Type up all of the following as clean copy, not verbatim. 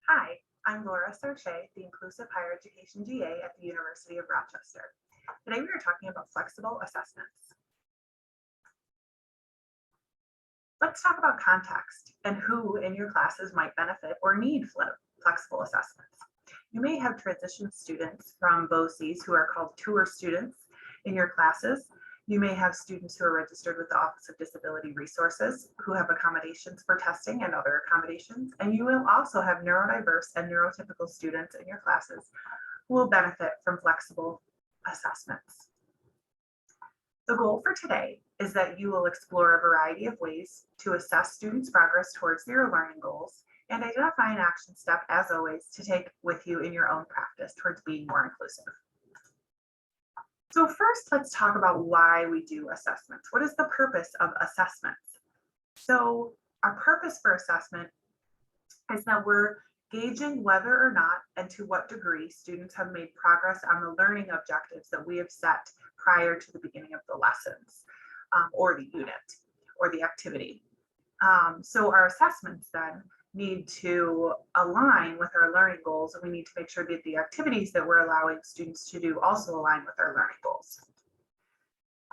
Hi, I'm Laura Sarchet, the Inclusive Higher Education GA at the University of Rochester. Today we are talking about flexible assessments. Let's talk about context and who in your classes might benefit or need flexible assessments. You may have transition students from BOCES who are called tour students in your classes. You may have students who are registered with the Office of Disability Resources who have accommodations for testing and other accommodations. And you will also have neurodiverse and neurotypical students in your classes who will benefit from flexible assessments. The goal for today is that you will explore a variety of ways to assess students' progress towards their learning goals and identify an action step, as always, to take with you in your own practice towards being more inclusive. So first, let's talk about why we do assessments. What is the purpose of assessments? So our purpose for assessment is that we're gauging whether or not and to what degree students have made progress on the learning objectives that we have set prior to the beginning of the lessons or the unit or the activity. So our assessments then need to align with our learning goals, and we need to make sure that the activities that we're allowing students to do also align with our learning goals.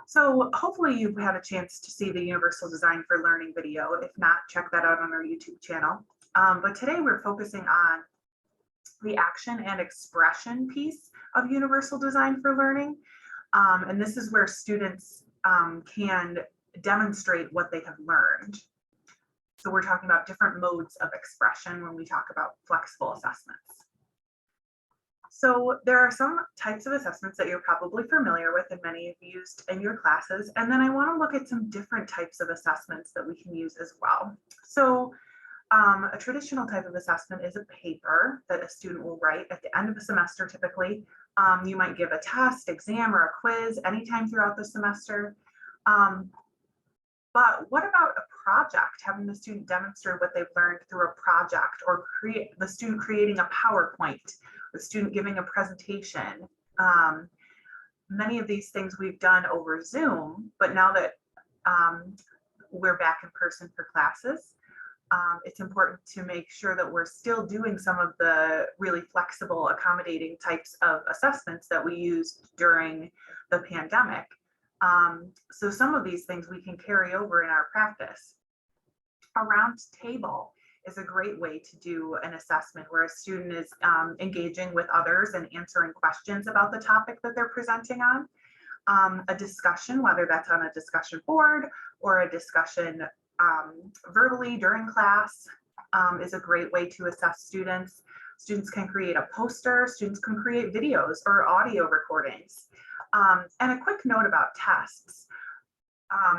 So hopefully you've had a chance to see the Universal Design for Learning video. If not, check that out on our YouTube channel. But today we're focusing on the action and expression piece of Universal Design for Learning. And this is where students can demonstrate what they have learned. So we're talking about different modes of expression when we talk about flexible assessments. So there are some types of assessments that you're probably familiar with and many have used in your classes. And then I want to look at some different types of assessments that we can use as well. So a traditional type of assessment is a paper that a student will write at the end of a semester typically. You might give a test, exam, or a quiz anytime throughout the semester. But what about a project, having the student demonstrate what they've learned through a project, or the student creating a PowerPoint, the student giving a presentation? Many of these things we've done over Zoom, but now that we're back in person for classes, it's important to make sure that we're still doing some of the really flexible, accommodating types of assessments that we used during the pandemic. So some of these things we can carry over in our practice. A round table is a great way to do an assessment where a student is engaging with others and answering questions about the topic that they're presenting on. A discussion, whether that's on a discussion board or a discussion verbally during class, is a great way to assess students. Students can create a poster, students can create videos or audio recordings. And a quick note about tests.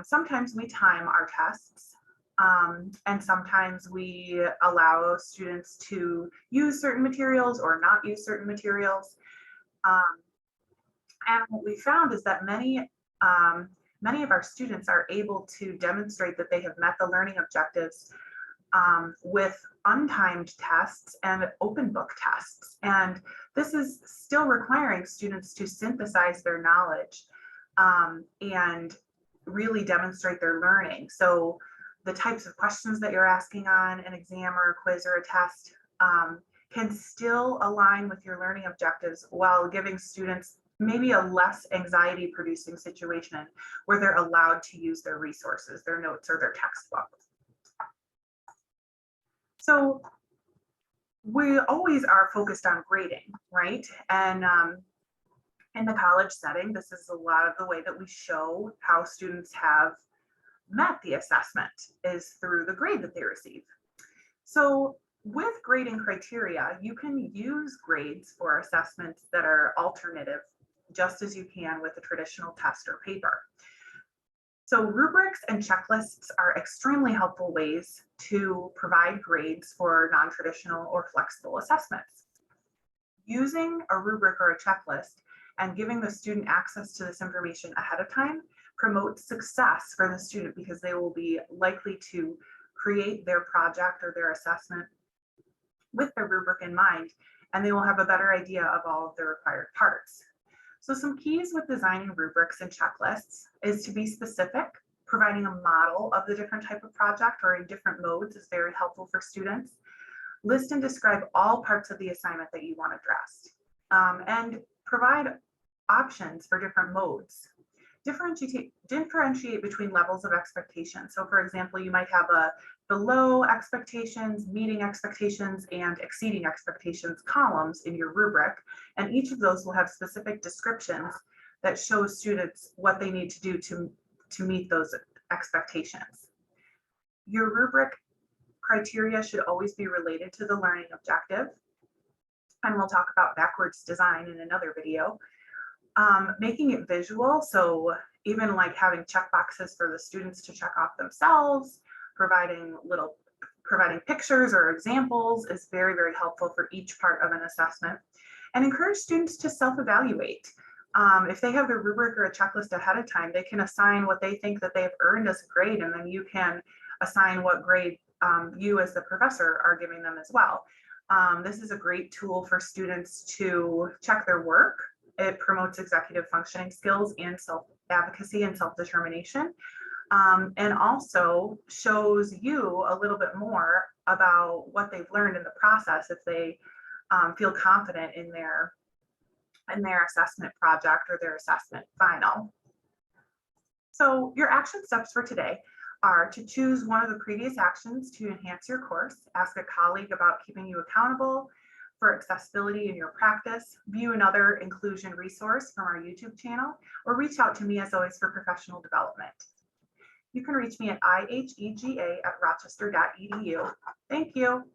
Sometimes we time our tests, and sometimes we allow students to use certain materials or not use certain materials. And what we found is that many of our students are able to demonstrate that they have met the learning objectives with untimed tests and open book tests. And this is still requiring students to synthesize their knowledge and really demonstrate their learning. So the types of questions that you're asking on an exam or a quiz or a test can still align with your learning objectives while giving students maybe a less anxiety producing situation where they're allowed to use their resources, their notes or their textbook. So we always are focused on grading, right? And in the college setting, this is a lot of the way that we show how students have met the assessment is through the grade that they receive. So with grading criteria, you can use grades for assessments that are alternative, just as you can with a traditional test or paper. So rubrics and checklists are extremely helpful ways to provide grades for non-traditional or flexible assessments. Using a rubric or a checklist and giving the student access to this information ahead of time promotes success for the student because they will be likely to create their project or their assessment with the rubric in mind, and they will have a better idea of all of the required parts. So some keys with designing rubrics and checklists is to be specific. Providing a model of the different type of project or in different modes is very helpful for students. List and describe all parts of the assignment that you want addressed, and provide options for different modes. Differentiate between levels of expectation. So for example, you might have a below expectations, meeting expectations, and exceeding expectations columns in your rubric. And each of those will have specific descriptions that show students what they need to do to meet those expectations. Your rubric criteria should always be related to the learning objective. And we'll talk about backwards design in another video. Making it visual, so even like having checkboxes for the students to check off themselves, providing pictures or examples is very, very helpful for each part of an assessment. And encourage students to self-evaluate. If they have their rubric or a checklist ahead of time, they can assign what they think that they've earned as a grade, and then you can assign what grade you as the professor are giving them as well. This is a great tool for students to check their work. It promotes executive functioning skills and self-advocacy and self-determination, and also shows you a little bit more about what they've learned in the process if they feel confident in their assessment project or their assessment final. So your action steps for today are to choose one of the previous actions to enhance your course, ask a colleague about keeping you accountable for accessibility in your practice, view another inclusion resource from our YouTube channel, or reach out to me as always for professional development. You can reach me at ihega@rochester.edu. Thank you.